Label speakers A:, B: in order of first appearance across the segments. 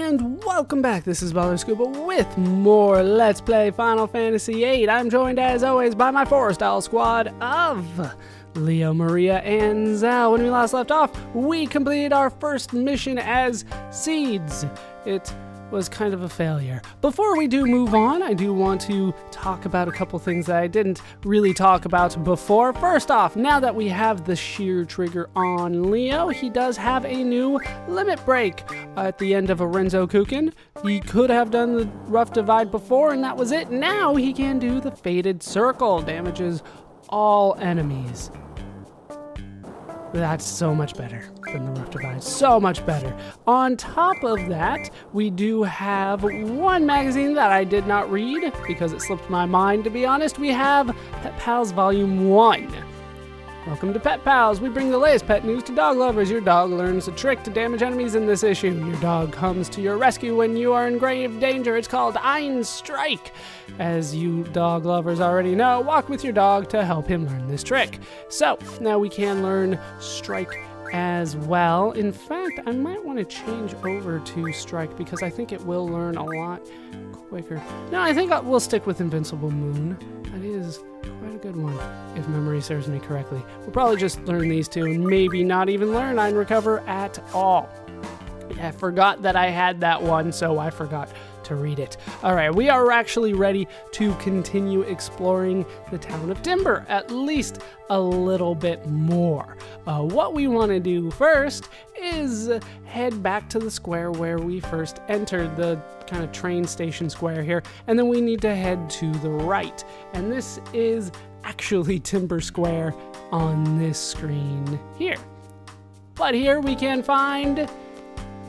A: And welcome back, this is Baller Scuba with more Let's Play Final Fantasy VIII. I'm joined as always by my four-style squad of Leo, Maria, and Zal. When we last left off, we completed our first mission as Seeds. It was kind of a failure. Before we do move on, I do want to talk about a couple things that I didn't really talk about before. First off, now that we have the shear trigger on Leo, he does have a new limit break at the end of a Renzo Kukin. He could have done the rough divide before and that was it. Now he can do the faded circle, damages all enemies. That's so much better than the rough divide, so much better. On top of that, we do have one magazine that I did not read because it slipped my mind, to be honest. We have Pet Pals Volume 1. Welcome to Pet Pals. We bring the latest pet news to dog lovers. Your dog learns a trick to damage enemies in this issue. Your dog comes to your rescue when you are in grave danger. It's called Ein Strike. As you dog lovers already know, walk with your dog to help him learn this trick. So, now we can learn Strike as well. In fact, I might want to change over to Strike because I think it will learn a lot quicker. No, I think we'll stick with Invincible Moon. That is quite a good one, if memory serves me correctly. We'll probably just learn these two and maybe not even learn Ein Recover at all. I forgot that I had that one, so I forgot to read it. Alright, we are actually ready to continue exploring the town of Timber, at least a little bit more. What we want to do first is head back to the square where we first entered, the kind of train station square here, and then we need to head to the right. And this is actually Timber Square on this screen here. But here we can find...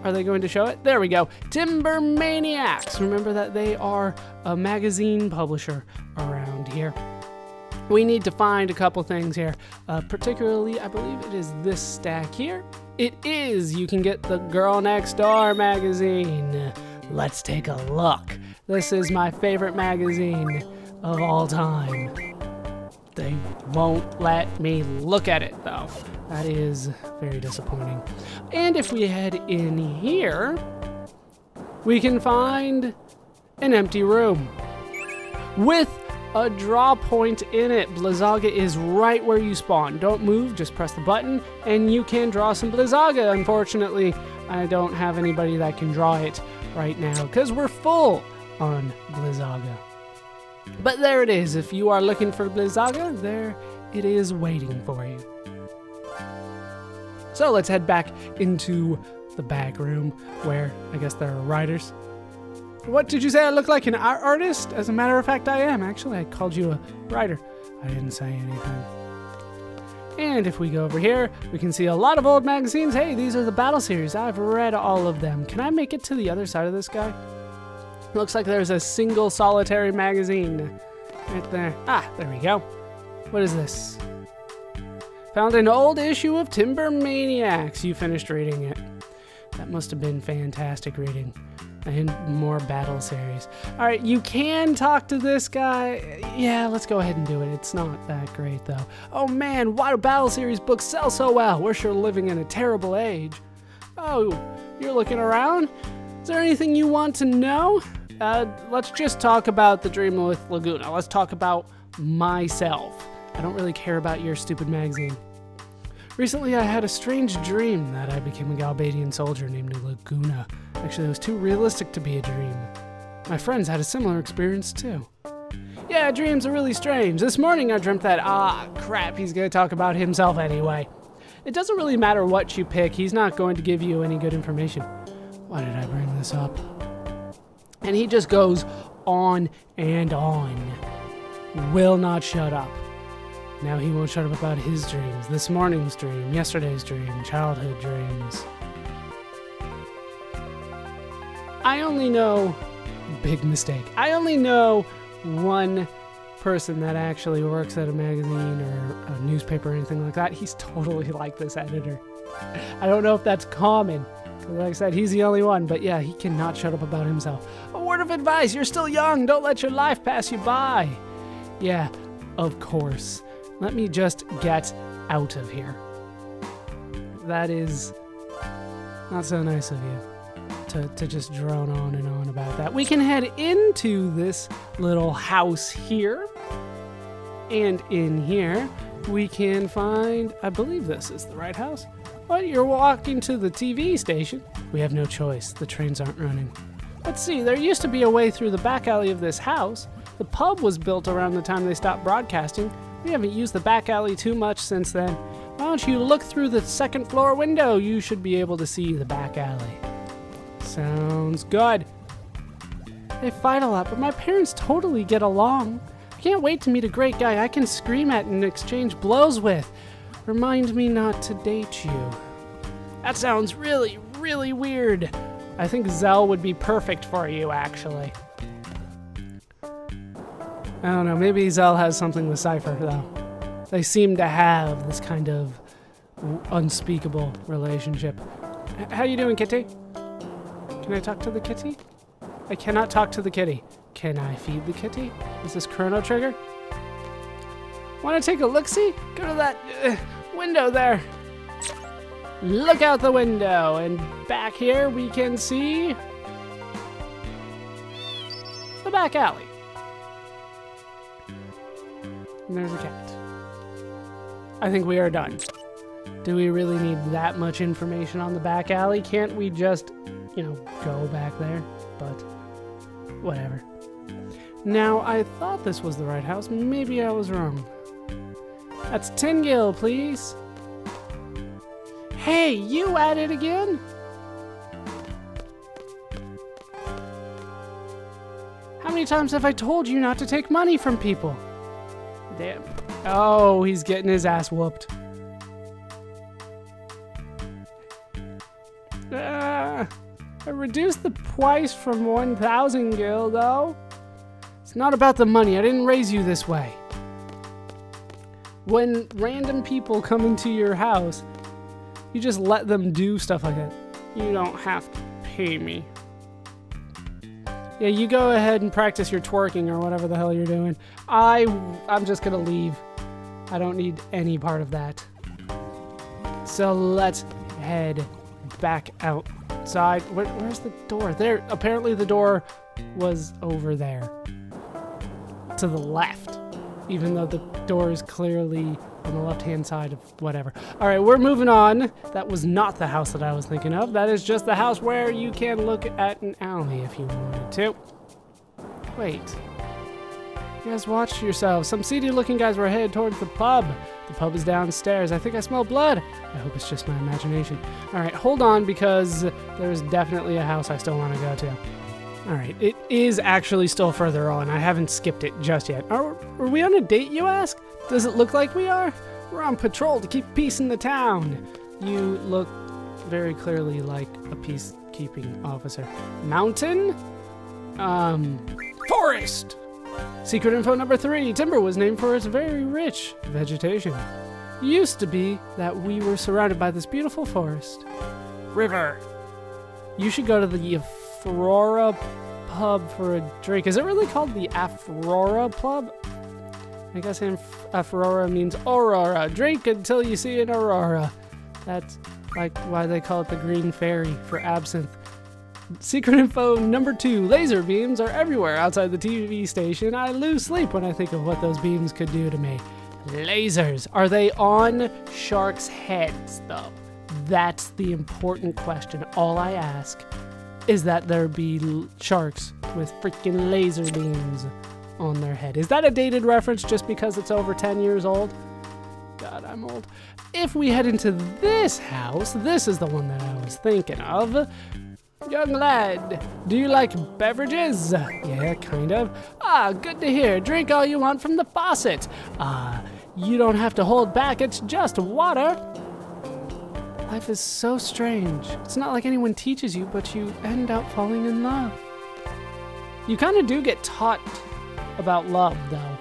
A: Are they going to show it? There we go. Timber Maniacs. Remember that they are a magazine publisher around here. We need to find a couple things here. Particularly, I believe it is this stack here. It is. You can get the Girl Next Door magazine. Let's take a look. This is my favorite magazine of all time. They won't let me look at it, though. That is very disappointing. And if we head in here, we can find an empty room with a draw point in it. Blizzaga is right where you spawn. Don't move, just press the button, and you can draw some Blizzaga. Unfortunately, I don't have anybody that can draw it right now because we're full on Blizzaga. But there it is. If you are looking for Blizzaga, there it is waiting for you. So let's head back into the back room where I guess there are writers. What did you say? I look like an art artist? As a matter of fact, I am. Actually, I called you a writer. I didn't say anything. And if we go over here, we can see a lot of old magazines. Hey, these are the battle series. I've read all of them. Can I make it to the other side of this guy? Looks like there's a single solitary magazine right there. Ah, there we go. What is this? Found an old issue of Timber Maniacs. You finished reading it. That must have been fantastic reading. And more battle series. All right, you can talk to this guy. Yeah, let's go ahead and do it. It's not that great, though. Oh, man, why do battle series books sell so well? We're sure living in a terrible age. Oh, you're looking around? Is there anything you want to know? Let's just talk about the dream with Laguna. Let's talk about myself. I don't really care about your stupid magazine. Recently, I had a strange dream that I became a Galbadian soldier named Laguna. Actually, it was too realistic to be a dream. My friends had a similar experience, too. Yeah, dreams are really strange. This morning, I dreamt that, crap, he's gonna talk about himself anyway. It doesn't really matter what you pick. He's not going to give you any good information. Why did I bring this up? And he just goes on and on. Will not shut up. Now he won't shut up about his dreams. This morning's dream, yesterday's dream, childhood dreams. I only know... Big mistake. I only know one person that actually works at a magazine or a newspaper or anything like that. He's totally like this editor. I don't know if that's common. Like I said, he's the only one, but yeah, he cannot shut up about himself. A word of advice, you're still young. Don't let your life pass you by. Yeah, of course. Let me just get out of here. That is not so nice of you. to just drone on and on about that. We can head into this little house here. And in here, we can find, I believe this is the right house. But you're walking to the TV station. We have no choice. The trains aren't running. Let's see, there used to be a way through the back alley of this house. The pub was built around the time they stopped broadcasting. We haven't used the back alley too much since then. Why don't you look through the second floor window? You should be able to see the back alley. Sounds good. They fight a lot, but my parents totally get along. I can't wait to meet a great guy I can scream at and exchange blows with. Remind me not to date you. That sounds really, really weird. I think Zell would be perfect for you, actually. I don't know, maybe Zell has something with Cypher, though. They seem to have this kind of unspeakable relationship. How you doing, kitty? Can I talk to the kitty? I cannot talk to the kitty. Can I feed the kitty? Is this Chrono Trigger? Want to take a look-see? Go to that window there. Look out the window, and back here we can see the back alley. And there's a cat. I think we are done. Do we really need that much information on the back alley? Can't we just, you know, go back there? But whatever. Now, I thought this was the right house. Maybe I was wrong. That's Tingil, please. Hey, you at it again? How many times have I told you not to take money from people? Damn. Oh, he's getting his ass whooped. I reduced the price from 1,000 gil, though. It's not about the money. I didn't raise you this way. When random people come into your house, you just let them do stuff like that. You don't have to pay me. Yeah, you go ahead and practice your twerking or whatever the hell you're doing. I'm just gonna leave. I don't need any part of that. So let's head back outside. Where's the door? There. Apparently the door was over there. To the left. Even though the door is clearly on the left-hand side of whatever. All right, we're moving on. That was not the house that I was thinking of. That is just the house where you can look at an alley if you wanted to. Wait. You guys watch yourselves. Some seedy-looking guys were headed towards the pub. The pub is downstairs. I think I smell blood. I hope it's just my imagination. All right, hold on, because there's definitely a house I still want to go to. All right, it is actually still further on. I haven't skipped it just yet. Are we on a date, you ask? Does it look like we are? We're on patrol to keep peace in the town. You look very clearly like a peacekeeping officer. Mountain? Forest! Secret info number 3. Timber was named for its very rich vegetation. It used to be that we were surrounded by this beautiful forest. River. You should go to the Aurora pub for a drink. Is it really called the Aurora pub? I guess Aurora means aurora. Drink until you see an aurora. That's like why they call it the Green Fairy for absinthe. Secret info number 2. Laser beams are everywhere outside the TV station. I lose sleep when I think of what those beams could do to me. Lasers. Are they on sharks' heads, though? That's the important question. All I ask is that there be sharks with freaking laser beams on their head. Is that a dated reference just because it's over 10 years old? God, I'm old. If we head into this house, this is the one that I was thinking of. Young lad, do you like beverages? Yeah, kind of. Ah, good to hear. Drink all you want from the faucet. You don't have to hold back. It's just water. Life is so strange. It's not like anyone teaches you, but you end up falling in love. You kind of do get taught about love, though.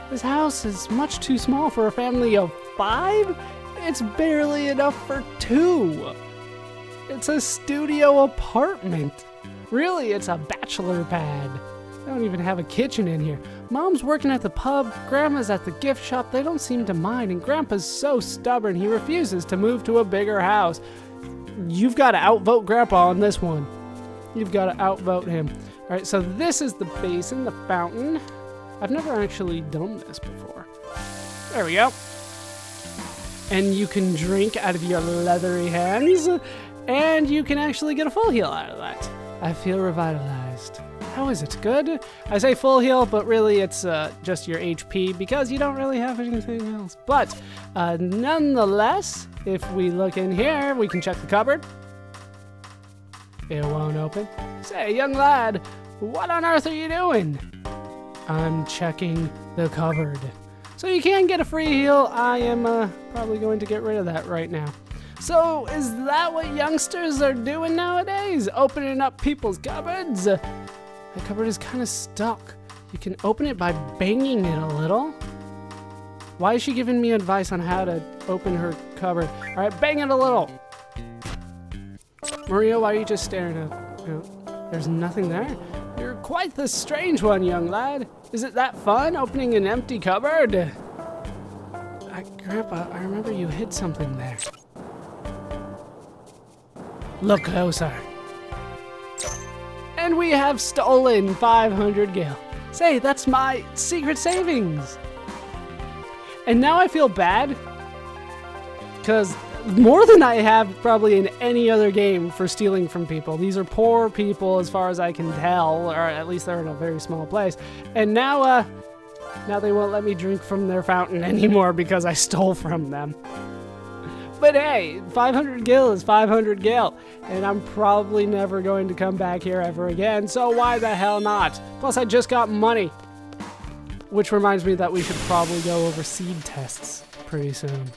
A: This house is much too small for a family of 5. It's barely enough for 2. It's a studio apartment. Really, it's a bachelor pad. They don't even have a kitchen in here. Mom's working at the pub, Grandma's at the gift shop. They don't seem to mind, and Grandpa's so stubborn he refuses to move to a bigger house. you've got to outvote Grandpa on this one. You've got to outvote him. All right, so this is the basin, the fountain. I've never actually done this before. There we go. And you can drink out of your leathery hands, and you can actually get a full heal out of that. I feel revitalized. How is it? Good? I say full heal, but really it's just your HP because you don't really have anything else. But nonetheless, if we look in here, we can check the cupboard. It won't open. Say, young lad, what on earth are you doing? I'm checking the cupboard. So you can get a free heal. I am probably going to get rid of that right now. So is that what youngsters are doing nowadays? Opening up people's cupboards? The cupboard is kind of stuck. You can open it by banging it a little. Why is she giving me advice on how to open her cupboard? All right, bang it a little. Maria, why are you just staring at? You know, there's nothing there. You're quite the strange one, young lad. Is it that fun, opening an empty cupboard? Grandpa, I remember you hid something there. Look closer. And we have stolen 500 gil. Say, that's my secret savings. And now I feel bad, because more than I have probably in any other game for stealing from people. These are poor people as far as I can tell, or at least they're in a very small place. And now they won't let me drink from their fountain anymore because I stole from them. But hey, 500 gil is 500 gil, and I'm probably never going to come back here ever again, so why the hell not? Plus I just got money. Which reminds me that we should probably go over seed tests pretty soon.